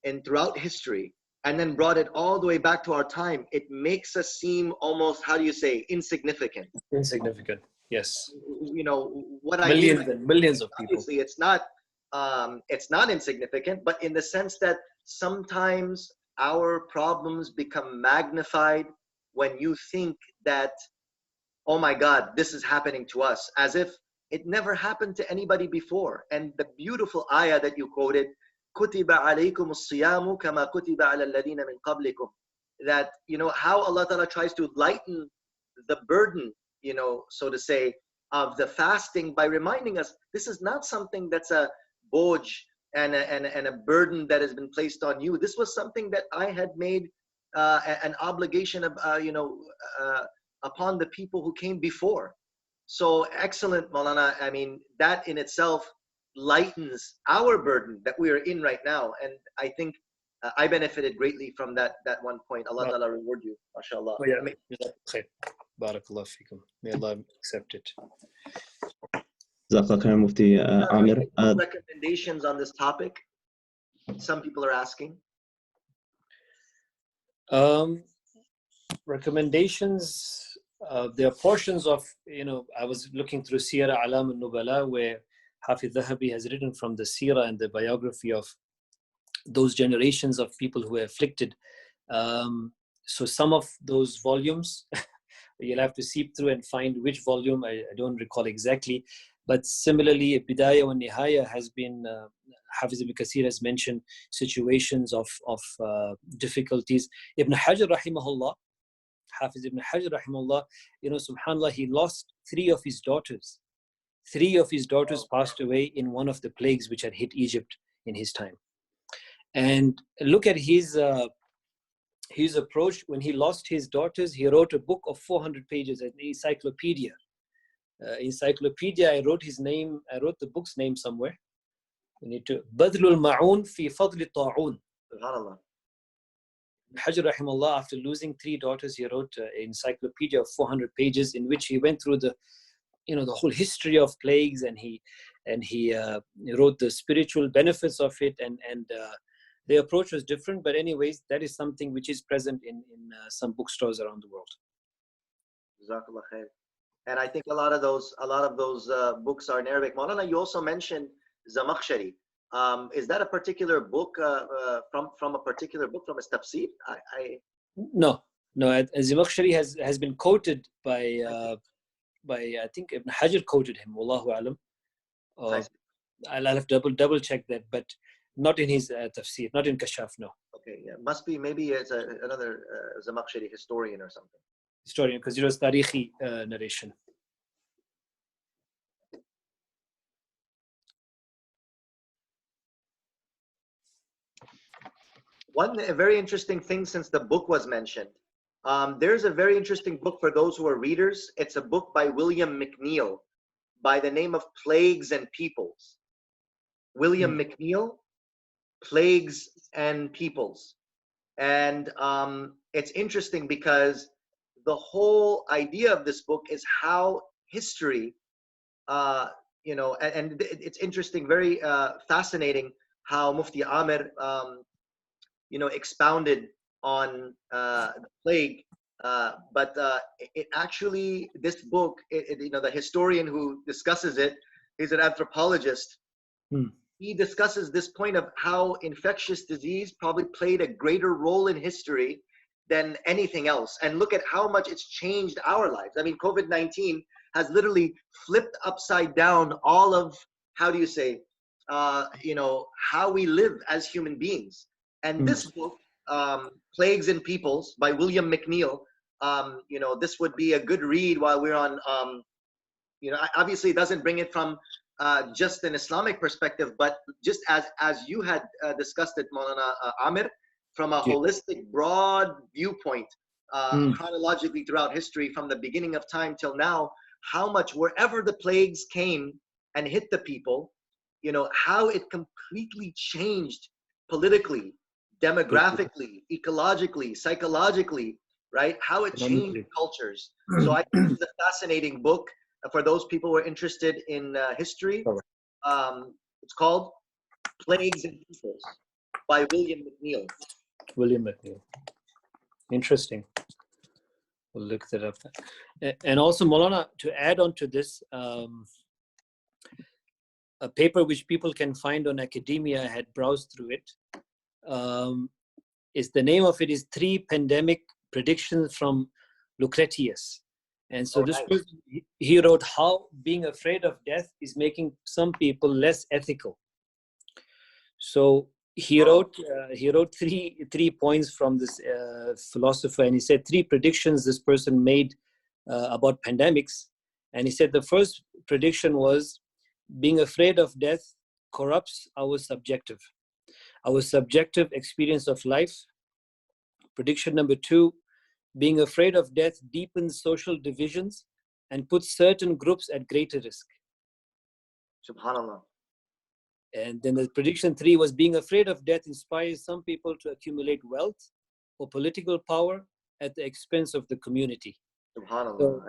and throughout history, and then brought it all the way back to our time. It makes us seem almost, how do you say, insignificant. Insignificant, yes. What I millions mean, and millions of people. Obviously, it's not insignificant, but in the sense that sometimes our problems become magnified when you think that, oh my God, this is happening to us, as if it never happened to anybody before. And the beautiful ayah that you quoted, كُتِبَ عَلَيْكُمُ الصِّيَامُ كَمَا كُتِبَ عَلَى الَّذِينَ مِن قَبْلِكُم. That, how Allah Ta'ala tries to lighten the burden, so to say, of the fasting by reminding us this is not something that's a boj and a burden that has been placed on you. This was something that I had made an obligation of, upon the people who came before. So excellent, Maulana. I mean, that in itself lightens our burden that we are in right now. And I think I benefited greatly from that one point. Allah Ta'ala reward you. MashaAllah. Oh, yeah. Barakallah fikum. May Allah accept it. Jazakallah Mufti Aamir. Recommendations on this topic? Some people are asking. Recommendations. There are portions of, I was looking through Siyar A'lam al-Nubala, where Hafiz Dhahabi has written from the Sirah and the biography of those generations of people who were afflicted. So some of those volumes, you'll have to seep through and find which volume, I don't recall exactly. But similarly, Bidayah wa Nihaya has been, Hafiz ibn Kathir has mentioned situations of difficulties. Ibn Hajar rahimahullah, Hafiz ibn Hajar rahimahullah, subhanAllah, he lost 3 of his daughters. 3 of his daughters passed away in one of the plagues which had hit Egypt in his time. And look at his approach. When he lost his daughters, he wrote a book of 400 pages, an encyclopedia. I wrote his name, I wrote the book's name somewhere. We need to, Badlul Ma'un fi Fadli Ta'un. SubhanAllah. Hajar rahimahullah, after losing 3 daughters, he wrote an encyclopedia of 400 pages in which he went through the whole history of plagues, and he wrote the spiritual benefits of it, and the approach was different. But anyways, that is something which is present in some bookstores around the world. Jazakallah khair. And I think a lot of those books are in Arabic. Maulana, you also mentioned Zamakhshari. Is that a particular book from a particular book, from a tafsir? No. Zamakhshari has been quoted by I think Ibn Hajar quoted him. Wallahu alam. I'll have to double check that, but not in his tafsir, not in Kashaf. No. Okay, yeah, must be, maybe it's another Zamakhshari historian or something. Historian, because it was tarihi narration. One very interesting thing, since the book was mentioned, there's a very interesting book for those who are readers. It's a book by William McNeill by the name of Plagues and Peoples. William McNeill, Plagues and Peoples. And it's interesting because the whole idea of this book is how history, and it's interesting, very fascinating how Mufti Aamir, expounded on the plague. But it actually, this book, the historian who discusses it, he's an anthropologist. He discusses this point of how infectious disease probably played a greater role in history than anything else. And look at how much it's changed our lives. I mean, COVID-19 has literally flipped upside down all of, how do you say, how we live as human beings. And this book, Plagues and Peoples by William McNeill, this would be a good read while we're on, obviously it doesn't bring it from just an Islamic perspective, but just as you had discussed it, Maulana Amir, from a holistic, broad viewpoint, chronologically throughout history, from the beginning of time till now, how much wherever the plagues came and hit the people, how it completely changed politically, demographically, ecologically, psychologically, right? How it changed cultures. So I think it's a fascinating book for those people who are interested in history. It's called Plagues and Peoples by William McNeill. William McNeill. Interesting. We'll look that up. And also, Maulana, to add on to this, a paper which people can find on academia, I had browsed through it. Is the name of it is 3 Pandemic Predictions from Lucretius. And so this person, he wrote how being afraid of death is making some people less ethical. So he wrote three points from this philosopher, and he said 3 predictions this person made about pandemics. And he said the first prediction was being afraid of death corrupts our subjective experience of life. Prediction number 2, being afraid of death deepens social divisions and puts certain groups at greater risk. Subhanallah. And then the prediction 3 was being afraid of death inspires some people to accumulate wealth or political power at the expense of the community. Subhanallah. So,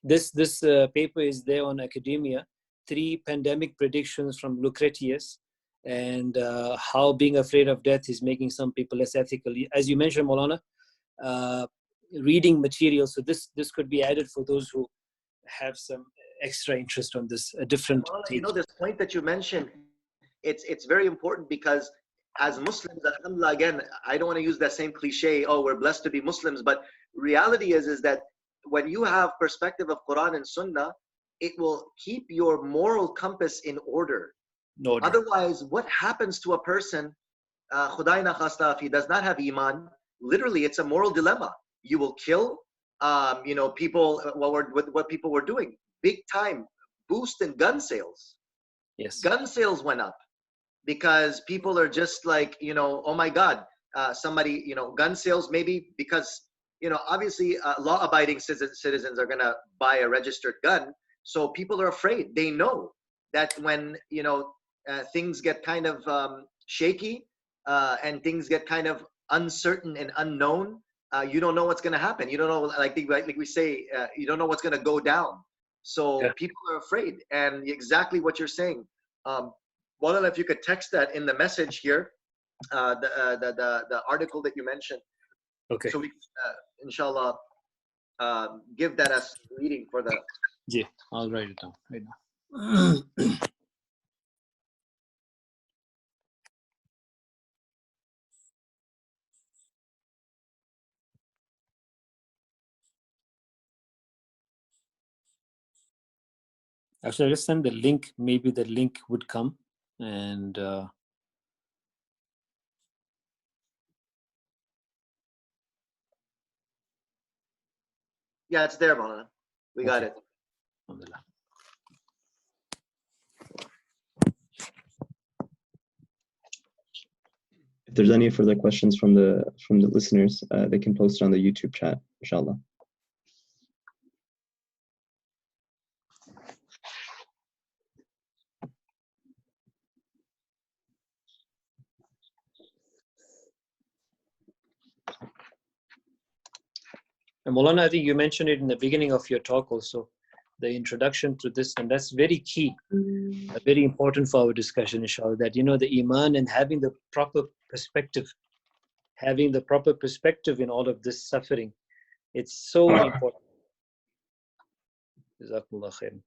this paper is there on academia, 3 pandemic predictions from Lucretius, and how being afraid of death is making some people less ethical. As you mentioned, Maulana, reading material. So this could be added for those who have some extra interest on this, a different take. This point that you mentioned, it's very important, because as Muslims, alhamdulillah, again, I don't want to use that same cliche, oh, we're blessed to be Muslims, but reality is that when you have perspective of Quran and Sunnah, it will keep your moral compass in order. Otherwise, what happens to a person, Khudai na khasta, if he does not have Iman, literally it's a moral dilemma. You will kill, people, what people were doing, big time boost in gun sales. Yes. Gun sales went up because people are just like, oh my God, somebody, gun sales, maybe because, obviously law-abiding citizens are going to buy a registered gun. So people are afraid. They know that when, things get kind of shaky and things get kind of uncertain and unknown, you don't know what's going to happen. You don't know, like we say, you don't know what's going to go down. So people are afraid. And exactly what you're saying. Well, if you could text that in the message here, the article that you mentioned. Okay. So we, inshallah, give that as reading for the. Yeah, I'll write it down right now. Actually, I'll just send the link. Maybe the link would come, and yeah, it's there, Maulana. We got it. Alhamdulillah. If there's any further questions from the listeners, they can post it on the YouTube chat, inshallah. And Maulana, I think you mentioned it in the beginning of your talk also, the introduction to this, and that's very key, very important for our discussion, inshallah, that, the iman and having the proper perspective, in all of this suffering, it's so important. Jazakumullah khairan.